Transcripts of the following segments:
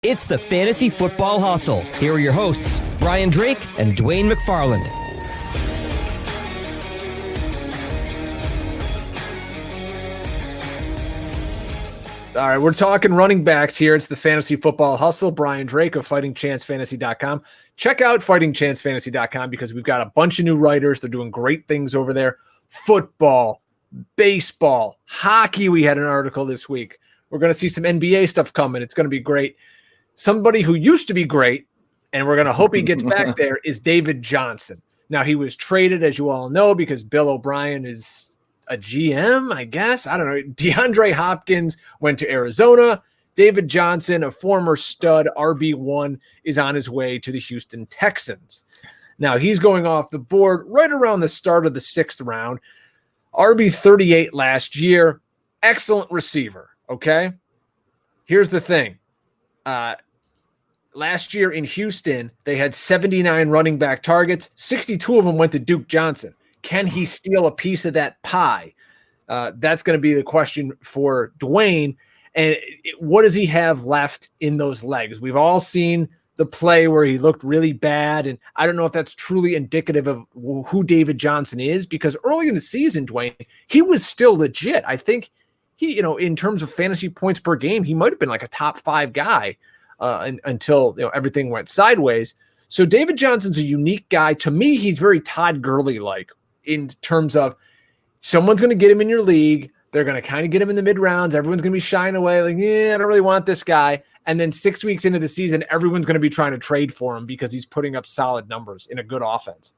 It's the Fantasy Football Hustle. Here are your hosts, Brian Drake and Dwain McFarland. All right, we're talking running backs here. It's the Fantasy Football Hustle. Brian Drake of FightingChanceFantasy.com. Check out FightingChanceFantasy.com because we've got a bunch of new writers. They're doing great things over there. Football, baseball, hockey. We had an article this week. We're going to see some NBA stuff coming. It's going to be great. Somebody who used to be great, and we're going to hope he gets back there, is David Johnson. Now, he was traded, as you all know, because Bill O'Brien is a GM, I guess. I don't know. DeAndre Hopkins went to Arizona. David Johnson, a former stud RB1, is on his way to the Houston Texans. Now, he's going off the board right around the start of the 6th round. RB38 last year. Excellent receiver, okay? Here's the thing. Last year in Houston, they had 79 running back targets. 62 of them went to Duke Johnson. Can he steal a piece of that pie? That's going to be the question for Dwain. And what does he have left in those legs? We've all seen the play where he looked really bad, and I don't know if that's truly indicative of who David Johnson is, because early in the season, Dwain, he was still legit. I think he, in terms of fantasy points per game, he might have been like a top 5 guy until everything went sideways. So David Johnson's a unique guy. To me, he's very Todd Gurley-like in terms of someone's going to get him in your league. They're going to kind of get him in the mid rounds. Everyone's going to be shying away like, I don't really want this guy. And then 6 weeks into the season, everyone's going to be trying to trade for him because he's putting up solid numbers in a good offense.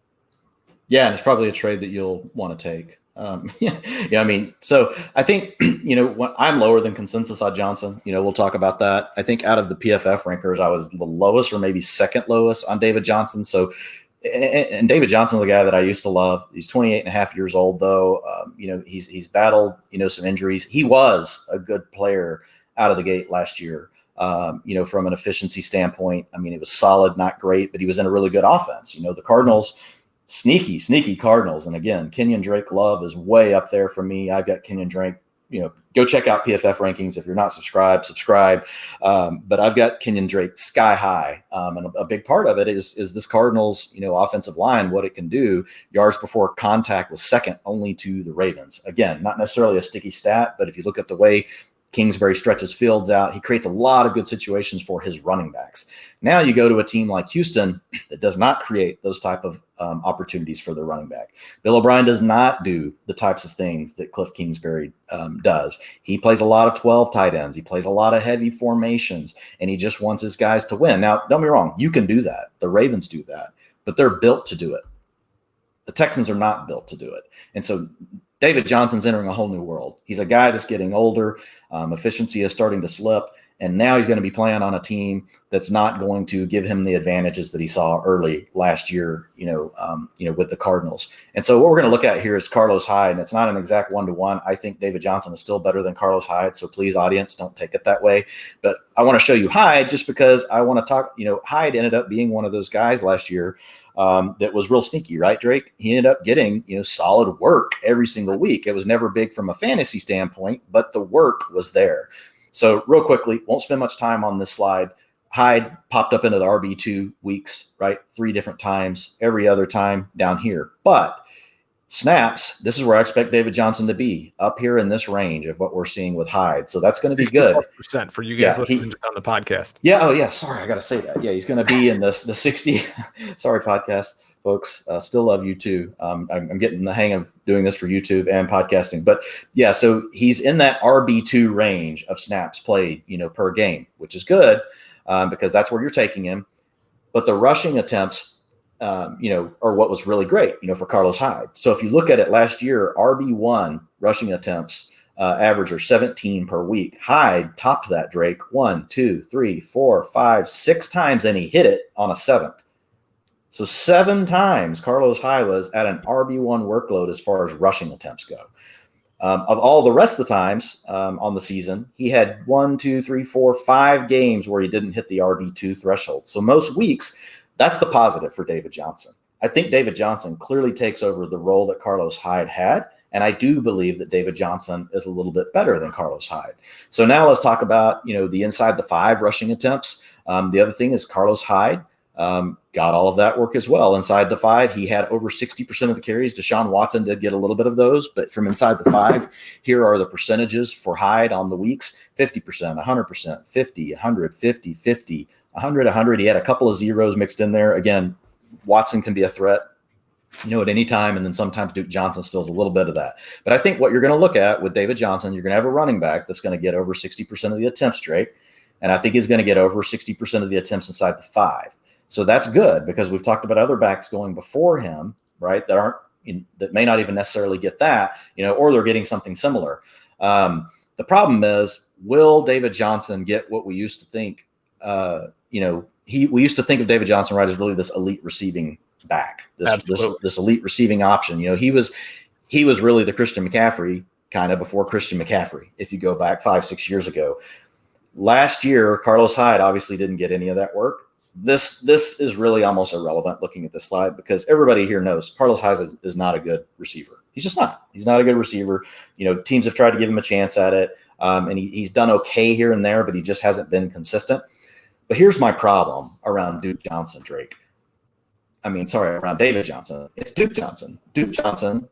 Yeah, and it's probably a trade that you'll want to take. So I think, I'm lower than consensus on Johnson. We'll talk about that. I think out of the PFF rankers, I was the lowest or maybe second lowest on David Johnson. So, and David Johnson's a guy that I used to love. He's 28 and a half years old, though. He's battled, some injuries. He was a good player out of the gate last year. From an efficiency standpoint, it was solid, not great, but he was in a really good offense. The Cardinals, sneaky Cardinals. And again, Kenyon Drake love is way up there for me. I've got Kenyon Drake. Go check out PFF rankings. If you're not subscribe. But I've got Kenyon Drake sky high. And a big part of it is this Cardinals, offensive line, what it can do. Yards before contact was second only to the Ravens. Again, not necessarily a sticky stat, but if you look at the way Kingsbury stretches fields out, he creates a lot of good situations for his running backs. Now you go to a team like Houston that does not create those type of opportunities for the running back. Bill O'Brien does not do the types of things that Cliff Kingsbury does. He plays a lot of 12 tight ends. He plays a lot of heavy formations, and he just wants his guys to win. Now, don't be wrong. You can do that. The Ravens do that, but they're built to do it. The Texans are not built to do it. And so David Johnson's entering a whole new world. He's a guy that's getting older. Efficiency is starting to slip. And now he's going to be playing on a team that's not going to give him the advantages that he saw early last year, with the Cardinals. And so what we're going to look at here is Carlos Hyde. And it's not an exact 1-to-1. I think David Johnson is still better than Carlos Hyde. So please, audience, don't take it that way. But I want to show you Hyde just because I want to talk, Hyde ended up being one of those guys last year that was real sneaky, right, Drake? He ended up getting, solid work every single week. It was never big from a fantasy standpoint, but the work was there. So real quickly, won't spend much time on this slide. Hyde popped up into the RB2 weeks, right? 3 different times, every other time down here. But snaps, this is where I expect David Johnson to be, up here in this range of what we're seeing with Hyde. So that's going to be good. % for you guys listening on the podcast. Yeah. Oh, yeah. Sorry, I got to say that. Yeah, he's going to be in the 60. Sorry, podcast folks. Still love you too. I'm getting the hang of doing this for YouTube and podcasting. But yeah, so he's in that RB2 range of snaps played, per game, which is good because that's where you're taking him. But the rushing attempts, are what was really great, for Carlos Hyde. So if you look at it last year, RB1 rushing attempts average are 17 per week. Hyde topped that, Drake, 1, 2, 3, 4, 5, 6 times, and he hit it on a 7th. So 7 times Carlos Hyde was at an RB1 workload as far as rushing attempts go. Of all the rest of the times on the season, he had 1, 2, 3, 4, 5 games where he didn't hit the RB2 threshold. So most weeks, that's the positive for David Johnson. I think David Johnson clearly takes over the role that Carlos Hyde had, And I do believe that David Johnson is a little bit better than Carlos Hyde. So now let's talk about, the inside the 5 rushing attempts. The other thing is Carlos Hyde got all of that work as well. Inside the 5, he had over 60% of the carries. Deshaun Watson did get a little bit of those, but from inside the 5, here are the percentages for Hyde on the weeks: 50%, 100%, 50, 100, 50, 50, 100, 100. He had a couple of zeros mixed in there. Again, Watson can be a threat, at any time, and then sometimes Duke Johnson steals a little bit of that. But I think what you're going to look at with David Johnson, you're going to have a running back that's going to get over 60% of the attempts straight, and I think he's going to get over 60% of the attempts inside the 5. So that's good, because we've talked about other backs going before him, right, that may not even necessarily get that, or they're getting something similar. The problem is, will David Johnson get what we used to think? We used to think of David Johnson, right, as really this elite receiving back, this elite receiving option. He was really the Christian McCaffrey kind of before Christian McCaffrey, if you go back 5-6 years ago. Last year, Carlos Hyde obviously didn't get any of that work. This is really almost irrelevant looking at this slide, because everybody here knows Carlos Hyde is not a good receiver. He's just not. He's not a good receiver. Teams have tried to give him a chance at it, and he's done okay here and there, but he just hasn't been consistent. But here's my problem around Duke Johnson, Drake. Around David Johnson. It's Duke Johnson. Duke Johnson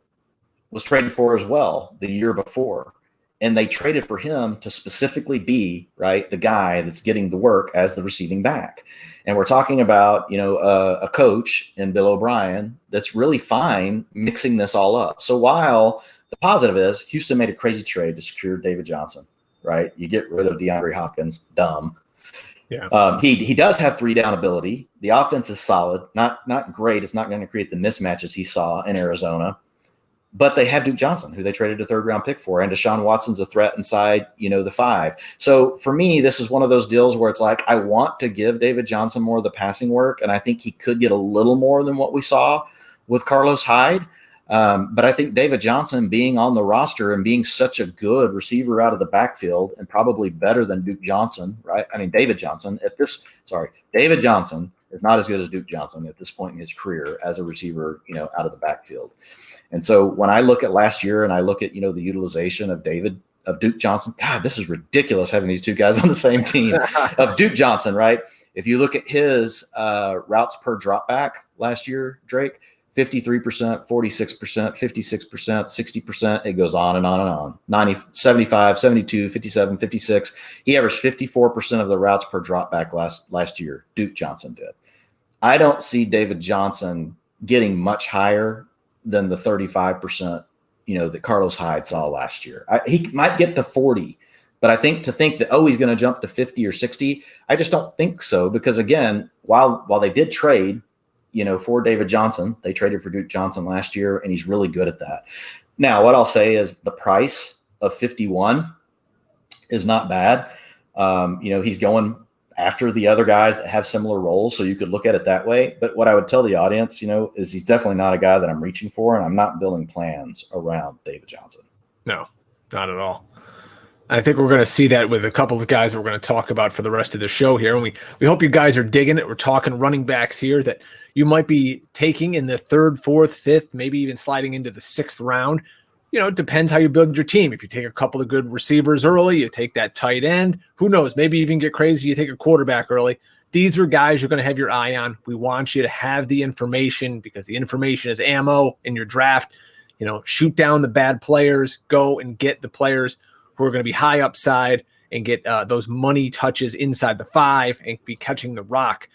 was traded for as well the year before. And they traded for him to specifically be, right, the guy that's getting the work as the receiving back. And we're talking about, a coach in Bill O'Brien that's really fine mixing this all up. So while the positive is Houston made a crazy trade to secure David Johnson, right? You get rid of DeAndre Hopkins, dumb. Yeah. He does have 3-down ability. The offense is solid, not great. It's not going to create the mismatches he saw in Arizona. But they have Duke Johnson, who they traded a 3rd-round pick for, and Deshaun Watson's a threat inside, the 5. So for me, this is one of those deals where it's like, I want to give David Johnson more of the passing work, and I think he could get a little more than what we saw with Carlos Hyde. But I think David Johnson being on the roster and being such a good receiver out of the backfield, and probably better than Duke Johnson, right? David Johnson is not as good as Duke Johnson at this point in his career as a receiver, out of the backfield. And so when I look at last year and I look at, the utilization of Duke Johnson, God, this is ridiculous having these two guys on the same team of Duke Johnson, right? If you look at his routes per dropback last year, Drake, 53%, 46%, 56%, 60%. It goes on and on and on. 90, 75, 72, 57, 56. He averaged 54% of the routes per dropback last year. Duke Johnson did. I don't see David Johnson getting much higher than the 35%, that Carlos Hyde saw last year. He might get to 40, but I think that, he's going to jump to 50 or 60. I just don't think so, because again, while they did trade, for David Johnson, they traded for Duke Johnson last year, and he's really good at that. Now, what I'll say is the price of 51 is not bad. He's going after the other guys that have similar roles, so you could look at it that way. But what I would tell the audience, is he's definitely not a guy that I'm reaching for, and I'm not building plans around David Johnson. No, not at all. I think we're going to see that with a couple of guys we're going to talk about for the rest of the show here. And we hope you guys are digging it. We're talking running backs here that you might be taking in the 3rd, 4th, 5th, maybe even sliding into the 6th round. It depends how you build your team. If you take a couple of good receivers early, you take that tight end. Who knows? Maybe even get crazy. You take a quarterback early. These are guys you're going to have your eye on. We want you to have the information, because the information is ammo in your draft. Shoot down the bad players. Go and get the players who are going to be high upside and get those money touches inside the 5 and be catching the rock